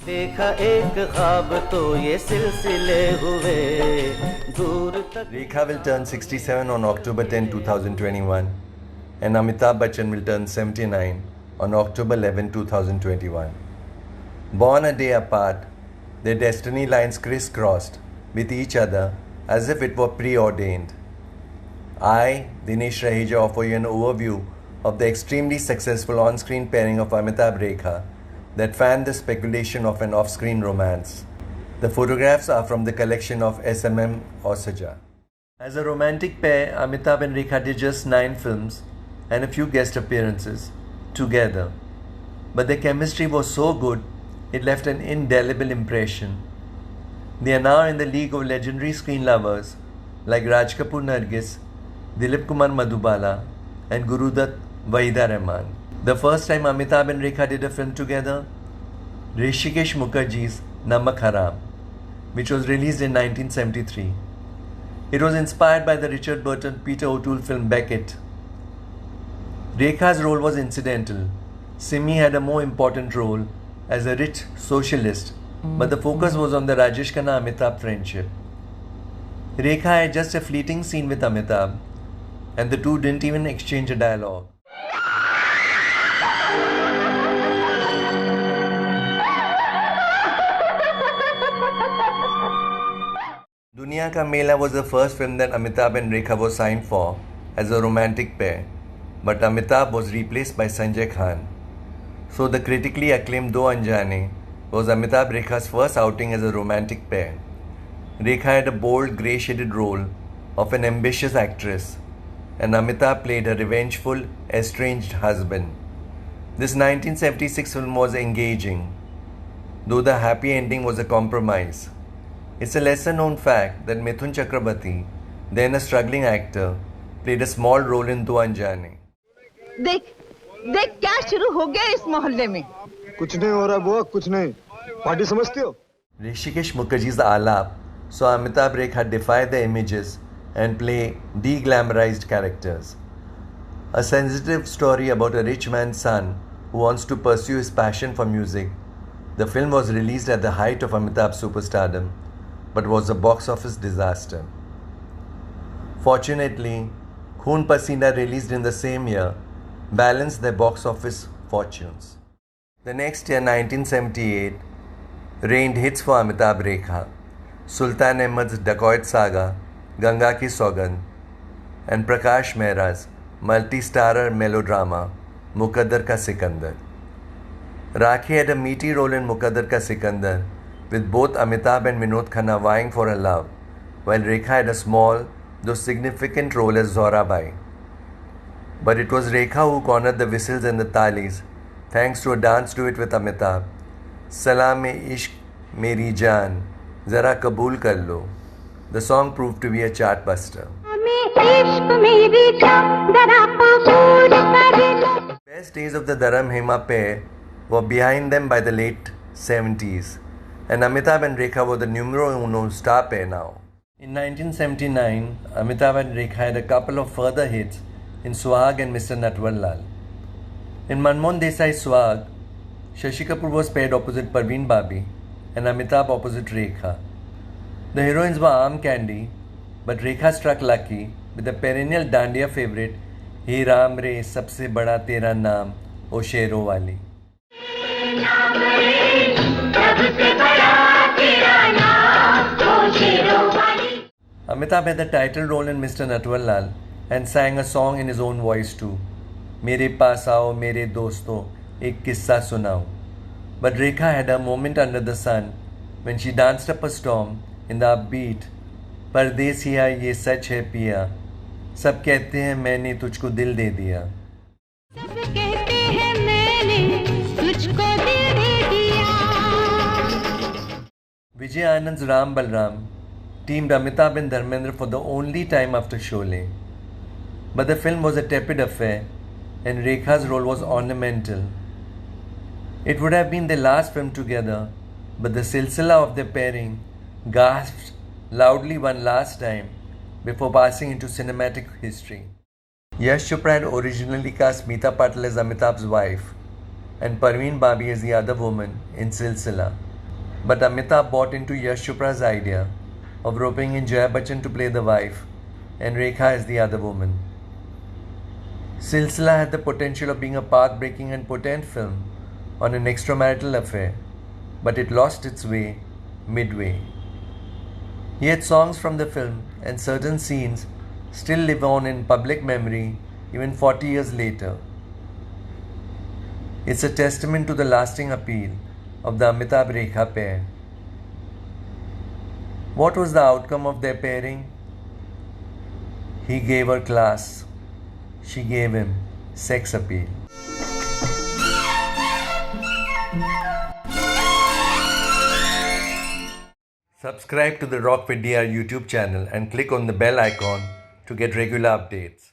देखा एक ख्वाब तो ये सिलसिले हुए दूर तक. Rekha will turn 67 on October 10, 2021, and Amitabh Bachchan will turn 79 on October 11, 2021. Born a day apart, their destiny lines crisscrossed with each other as if it were preordained. I, Dinesh Raheja, offer you an overview of the extremely successful on-screen pairing of Amitabh Rekha that fanned the speculation of an off-screen romance. The photographs are from the collection of SMM Osaja. As a romantic pair, Amitabh and Rekha did just 9 films and a few guest appearances together. But their chemistry was so good, it left an indelible impression. They are now in the league of legendary screen lovers like Raj Kapoor Nargis, Dilip Kumar Madhubala, and Gurudutt Waheeda Rehman. The first time Amitabh and Rekha did a film together, Hrishikesh Mukherjee's Namak Haram, which was released in 1973. It was inspired by the Richard Burton Peter O'Toole film Beckett. Rekha's role was incidental. Simi had a more important role as a rich socialist, but the focus was on the Rajesh Khanna Amitabh friendship. Rekha had just a fleeting scene with Amitabh, and the two didn't even exchange a dialogue. Duniya Ka Mela was the first film that Amitabh and Rekha were signed for as a romantic pair, but Amitabh was replaced by Sanjay Khan. So the critically acclaimed Do Anjane was Amitabh Rekha's first outing as a romantic pair. Rekha had a bold grey-shaded role of an ambitious actress, and Amitabh played a revengeful, estranged husband. This 1976 film was engaging, though the happy ending was a compromise. It's a lesser-known fact that Mithun Chakrabarti, then a struggling actor, played a small role in Do Anjane. देख देख क्या शुरू हो गया इस मोहल्ले में. कुछ नहीं हो रहा बुआ, कुछ नहीं. पार्टी समझते हो? Hrishikesh Mukherjee's Alap saw Amitabh Rekha defy the images and play de-glamorized characters. A sensitive story about a rich man's son who wants to pursue his passion for music, the film was released at the height of Amitabh's superstardom, but was a box office disaster. Fortunately, Khoon Pasina, released in the same year, balanced their box office fortunes. The next year, 1978, rained hits for Amitabh Rekha, Sultan Ahmad's Dacoit Saga, Ganga Ki Saugandh, and Prakash Mehra's multi-starrer melodrama Muqaddar Ka Sikandar. Rakhi had a meaty role in Muqaddar Ka Sikandar, with both Amitabh and Vinod Khanna vying for her love, while Rekha had a small, though significant role as Zorabai. But it was Rekha who cornered the whistles and the talis, thanks to a dance duet with Amitabh, Salaam-e-Ishq Meri Jaan, Zara Kabool Kar Lo. The song proved to be a chartbuster. Best days of the Dharam Hema pair were behind them by the late 70s, and Amitabh and Rekha were the numero uno star pair now. In 1979, Amitabh and Rekha had a couple of further hits in Swag and Mr. Natwarlal. In Manmohan Desai's Swag, Shashi Kapoor was paired opposite Parveen Babi and Amitabh opposite Rekha. The heroines were arm candy, but Rekha struck lucky with the perennial Dandiya favorite He Ram Re Sabse Bada Tera Naam O Shero Wali. Amitabh had the title role in Mr. Natwarlal and sang a song in his own voice too. Mere paas aao mere dosto, ek kissa sunao. But Rekha had a moment under the sun when she danced up a storm in the upbeat Pardesiya ye sach hai piya, sab kehte hain maine tujhko dil de diya. सब कहते हैं मैंने तुझको दिल दे दिया. Vijay Anand's Ram Balram teamed Amitabh and Dharmendra for the only time after Sholay. But the film was a tepid affair and Rekha's role was ornamental. It would have been their last film together, but the silsila of their pairing gasped loudly one last time before passing into cinematic history. Yash Chopra had originally cast Meeta Patil as Amitabh's wife and Parveen Babi as the other woman in Silsila, But Amitabh bought into Yash Chopra's idea of roping in Jaya Bachchan to play the wife and Rekha as the other woman. Silsila had the potential of being a path-breaking and potent film on an extramarital affair, but it lost its way midway. Yet songs from the film and certain scenes still live on in public memory even 40 years later. It's a testament to the lasting appeal of the Amitabh-Rekha pair. What was the outcome of their pairing? He gave her class. She gave him sex appeal. Subscribe to the Rock with DR YouTube channel and click on the bell icon to get regular updates.